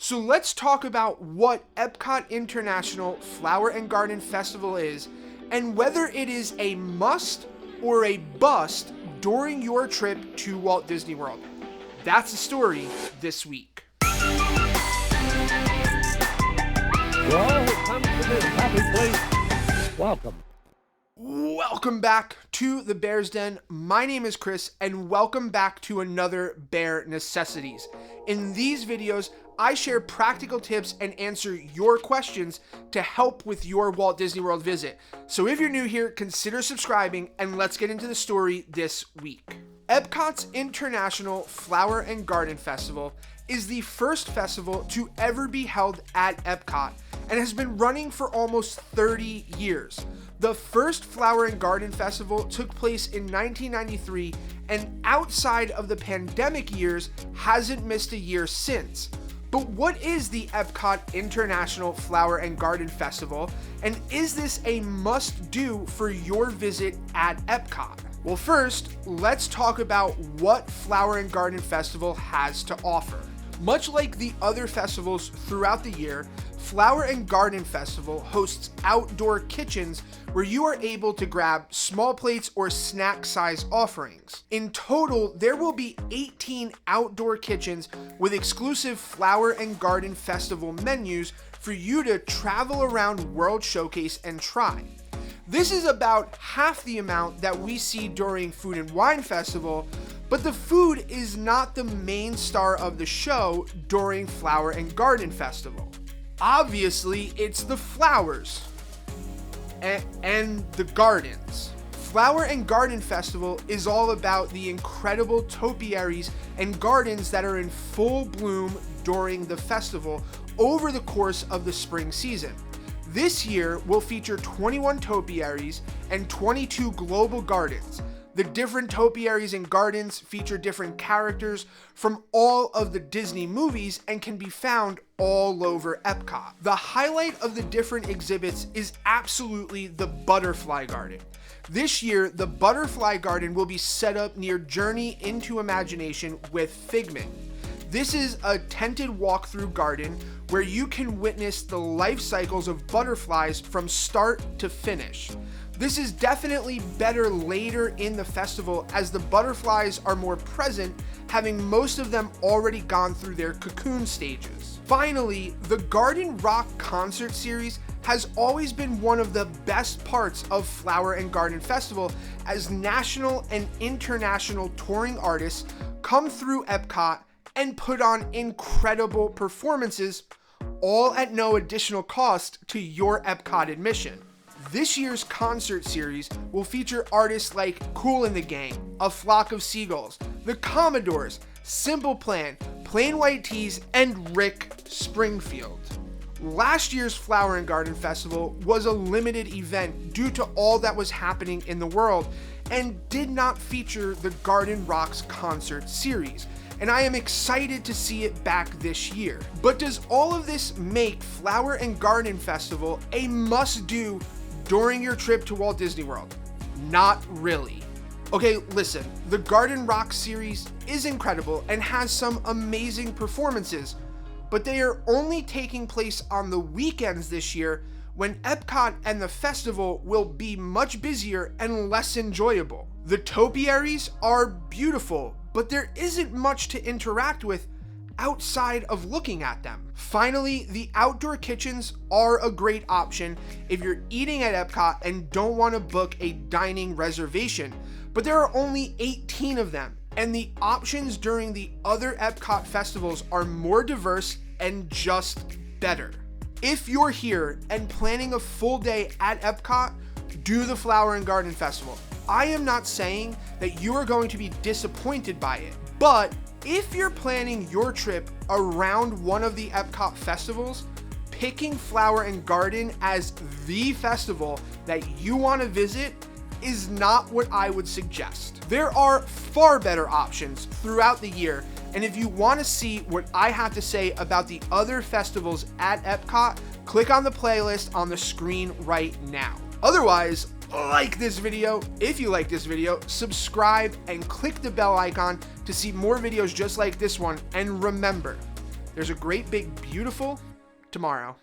So let's talk about what Epcot International Flower and Garden Festival is and whether it is a must or a bust during your trip to Walt Disney World. That's the story this week. To all who come to this happy place, welcome. Welcome back to the Bear's Den. My name is Chris, and welcome back to another Bear Necessities. In these videos, I share practical tips and answer your questions to help with your Walt Disney World visit. So if you're new here, consider subscribing, and let's get into the story this week. Epcot's International Flower and Garden Festival is the first festival to ever be held at Epcot and has been running for almost 30 years. The first Flower and Garden Festival took place in 1993, and outside of the pandemic years, hasn't missed a year since. But what is the Epcot International Flower and Garden Festival, and is this a must-do for your visit at Epcot? Well, first, let's talk about what Flower and Garden Festival has to offer. Much like the other festivals throughout the year, Flower and Garden Festival hosts outdoor kitchens where you are able to grab small plates or snack size offerings. In total, there will be 18 outdoor kitchens with exclusive Flower and Garden Festival menus for you to travel around World Showcase and try. This is about half the amount that we see during Food and Wine Festival, but the food is not the main star of the show during Flower and Garden Festival. Obviously, it's the flowers and the gardens. Flower and Garden Festival is all about the incredible topiaries and gardens that are in full bloom during the festival over the course of the spring season. This year will feature 21 topiaries and 22 global gardens. The different topiaries and gardens feature different characters from all of the Disney movies and can be found all over Epcot. The highlight of the different exhibits is absolutely the Butterfly Garden. This year, the Butterfly Garden will be set up near Journey into Imagination with Figment. This is a tented walkthrough garden where you can witness the life cycles of butterflies from start to finish. This is definitely better later in the festival as the butterflies are more present, having most of them already gone through their cocoon stages. Finally, the Garden Rock concert series has always been one of the best parts of Flower and Garden Festival, as national and international touring artists come through Epcot and put on incredible performances, all at no additional cost to your Epcot admission. This year's concert series will feature artists like Kool and the Gang, A Flock of Seagulls, The Commodores, Simple Plan, Plain White T's, and Rick Springfield. Last year's Flower and Garden Festival was a limited event due to all that was happening in the world and did not feature the Garden Rocks concert series, and I am excited to see it back this year. But does all of this make Flower and Garden Festival a must-do during your trip to Walt Disney World? Not really. Okay, listen, the Garden Rock series is incredible and has some amazing performances, but they are only taking place on the weekends this year when Epcot and the festival will be much busier and less enjoyable. The topiaries are beautiful, but there isn't much to interact with outside of looking at them. Finally, the outdoor kitchens are a great option if you're eating at Epcot and don't want to book a dining reservation, but there are only 18 of them, and the options during the other Epcot festivals are more diverse and just better. If you're here and planning a full day at Epcot, do the Flower and Garden Festival. I am not saying that you are going to be disappointed by it, but if you're planning your trip around one of the Epcot festivals, picking Flower and Garden as the festival that you want to visit is not what I would suggest. There are far better options throughout the year, and if you want to see what I have to say about the other festivals at Epcot, click on the playlist on the screen right now. Otherwise, like this video. If you like this video, subscribe and click the bell icon to see more videos just like this one. And remember, There's a great big beautiful tomorrow.